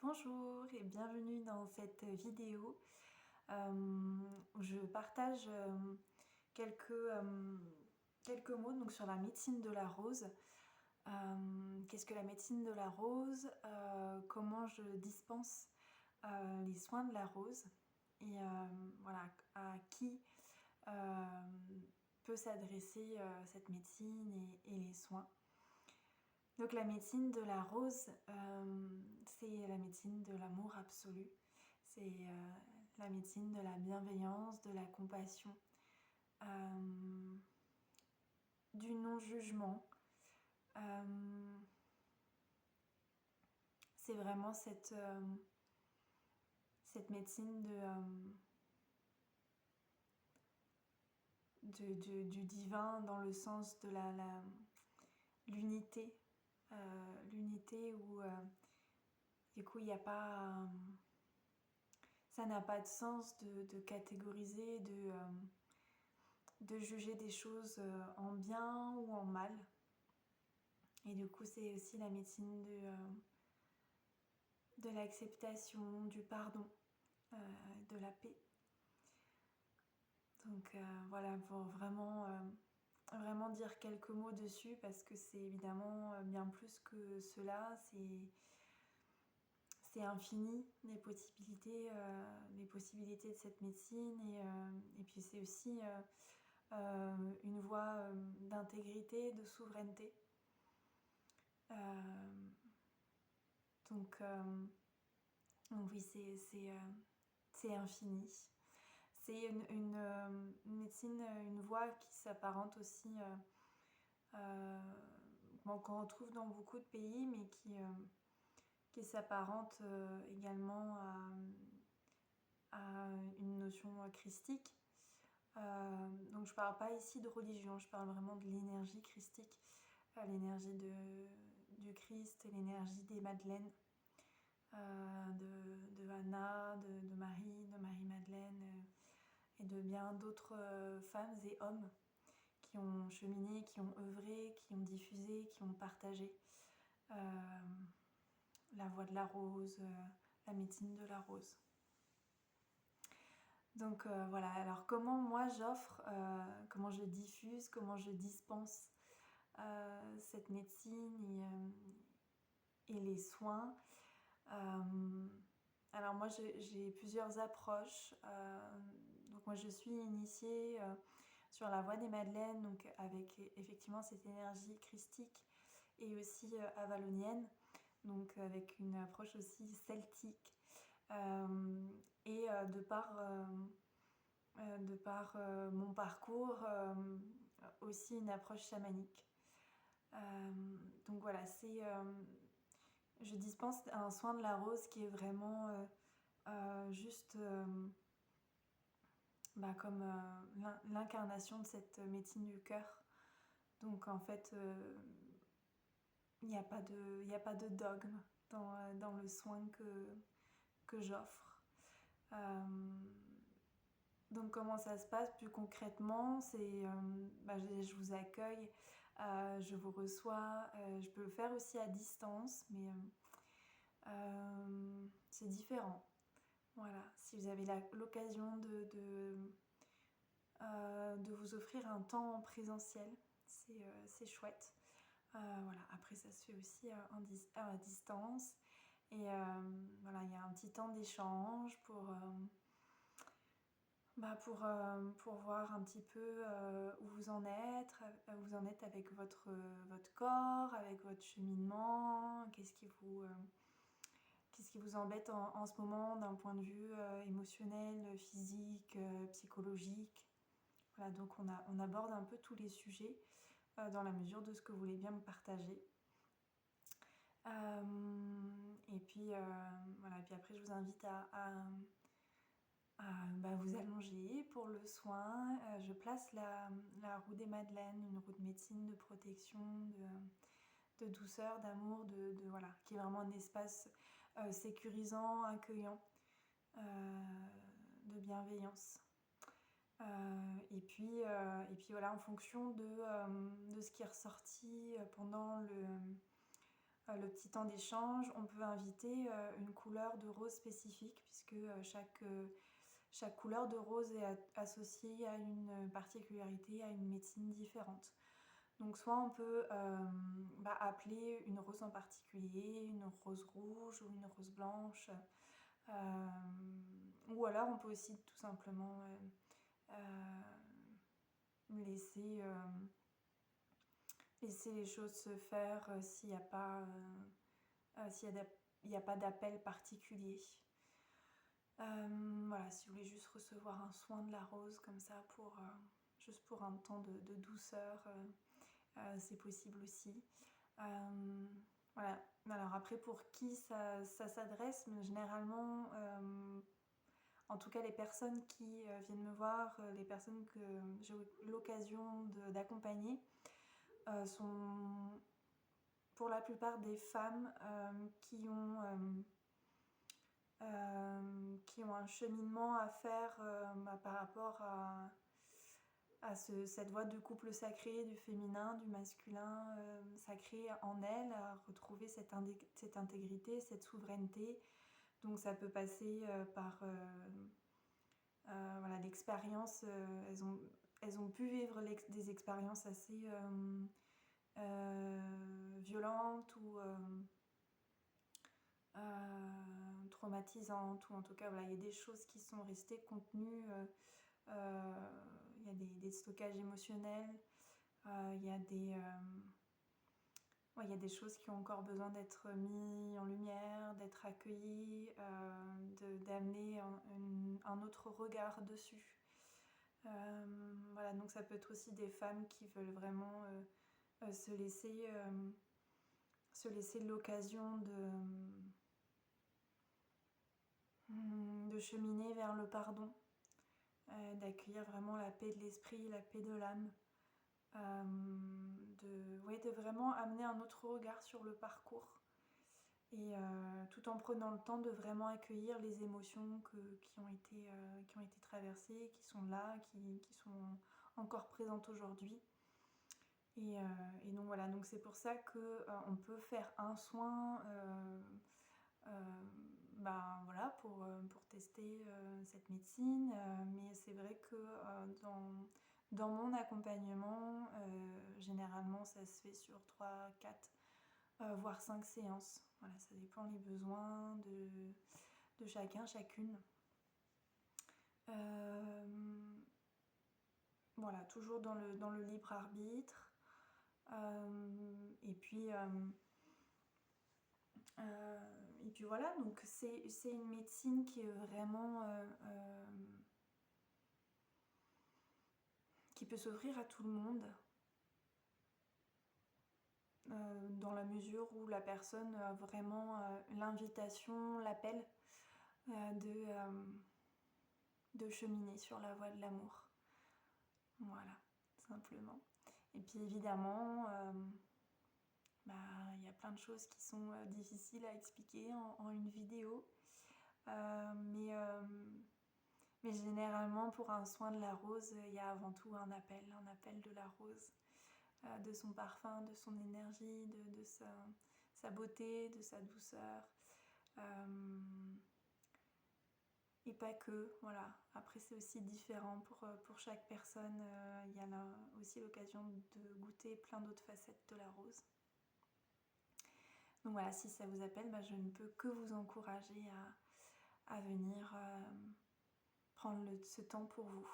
Bonjour et bienvenue dans cette vidéo où je partage quelques, quelques mots donc, sur la médecine de la rose. Qu'est-ce que la médecine de la rose? Comment je dispense les soins de la rose? Et voilà, à qui peut s'adresser cette médecine et les soins. Donc la médecine de la rose, c'est la médecine de l'amour absolu. C'est la médecine de la bienveillance, de la compassion, du non-jugement. C'est vraiment cette médecine du divin dans le sens de l'unité. L'unité où du coup il n'y a pas... ça n'a pas de sens de catégoriser, de juger des choses en bien ou en mal. Et du coup c'est aussi la médecine de l'acceptation, du pardon, de la paix. Donc voilà, pour vraiment dire quelques mots dessus, parce que c'est évidemment bien plus que cela. C'est infini les possibilités de cette médecine, et puis c'est aussi une voie d'intégrité, de souveraineté. Donc oui, c'est infini. C'est une médecine, une voie qui s'apparente aussi, qu'on retrouve dans beaucoup de pays, mais qui s'apparente également à une notion christique. Donc je ne parle pas ici de religion, je parle vraiment de l'énergie christique, l'énergie du Christ, l'énergie des Madeleines, de Anna, de Marie-Madeleine, et de bien d'autres femmes et hommes qui ont cheminé, qui ont œuvré, qui ont diffusé, qui ont partagé la voie de la rose, la médecine de la rose. Donc voilà, alors comment moi j'offre, comment je diffuse, comment je dispense cette médecine et les soins. Alors moi j'ai plusieurs approches. Donc moi je suis initiée sur la voie des Madeleines, donc avec effectivement cette énergie christique et aussi avalonienne, donc avec une approche aussi celtique. Et de par mon parcours, aussi une approche chamanique. Donc voilà, je dispense un soin de la rose qui est vraiment juste comme l'incarnation de cette médecine du cœur. Donc en fait, il n'y a pas de dogme dans le soin que j'offre. Donc comment ça se passe plus concrètement? C'est je vous accueille, je vous reçois, je peux le faire aussi à distance, mais c'est différent. Voilà, si vous avez l'occasion de vous offrir un temps en présentiel, c'est chouette. Voilà. Après ça se fait aussi à distance, et voilà, il y a un petit temps d'échange pour voir un petit peu où vous en êtes avec votre corps, avec votre cheminement, qu'est-ce qui vous embête en ce moment d'un point de vue émotionnel, physique, psychologique. Voilà, donc on aborde un peu tous les sujets dans la mesure de ce que vous voulez bien me partager. Et puis voilà, et puis après je vous invite à vous allonger pour le soin. Je place la roue des Madeleines, une roue de médecine, de protection, de douceur, d'amour, voilà, qui est vraiment un espace sécurisant, accueillant, de bienveillance. Et puis voilà, en fonction de ce qui est ressorti pendant le petit temps d'échange, on peut inviter une couleur de rose spécifique, puisque chaque couleur de rose est associée à une particularité, à une médecine différente. Donc soit on peut appeler une rose en particulier, une rose rouge ou une rose blanche, ou alors on peut aussi tout simplement laisser les choses se faire s'il n'y a pas s'il n'y a pas d'appel particulier. Voilà, si vous voulez juste recevoir un soin de la rose comme ça juste pour un temps de douceur, c'est possible aussi. Voilà. Alors après, pour qui ça s'adresse, mais généralement, en tout cas les personnes qui viennent me voir, les personnes que j'ai l'occasion d'accompagner, sont pour la plupart des femmes qui ont un cheminement à faire par rapport à cette voie de couple sacré, du féminin, du masculin sacré en elles, à retrouver cette intégrité, cette souveraineté. Donc ça peut passer par voilà, l'expérience. Elles ont pu vivre des expériences assez violentes ou traumatisantes, ou en tout cas voilà, il y a des choses qui sont restées contenues. Il y a des stockages émotionnels, il y a il y a des choses qui ont encore besoin d'être mises en lumière, d'être accueillies, d'amener un autre regard dessus. Voilà, donc ça peut être aussi des femmes qui veulent vraiment se laisser l'occasion de cheminer vers le pardon, d'accueillir vraiment la paix de l'esprit, la paix de l'âme, de vraiment amener un autre regard sur le parcours, et tout en prenant le temps de vraiment accueillir les émotions qui ont été traversées, qui sont là, qui sont encore présentes aujourd'hui. Et donc voilà, donc c'est pour ça qu'on peut faire un soin voilà, pour tester cette médecine, mais c'est vrai que dans mon accompagnement, généralement ça se fait sur 3, 4, voire 5 séances. Voilà, ça dépend les besoins de chacun, chacune. Voilà, toujours dans le libre arbitre. Et puis voilà, donc c'est une médecine qui est vraiment qui peut s'offrir à tout le monde, dans la mesure où la personne a vraiment l'invitation, l'appel de cheminer sur la voie de l'amour. Voilà, simplement. Et puis évidemment, y a plein de choses qui sont difficiles à expliquer en une vidéo. Mais généralement, pour un soin de la rose, il y a avant tout un appel de la rose, de son parfum, de son énergie, de sa beauté, de sa douceur. Et pas que, voilà. Après, c'est aussi différent pour chaque personne. Il y a aussi l'occasion de goûter plein d'autres facettes de la rose. Donc voilà, si ça vous appelle, je ne peux que vous encourager à venir prendre ce temps pour vous.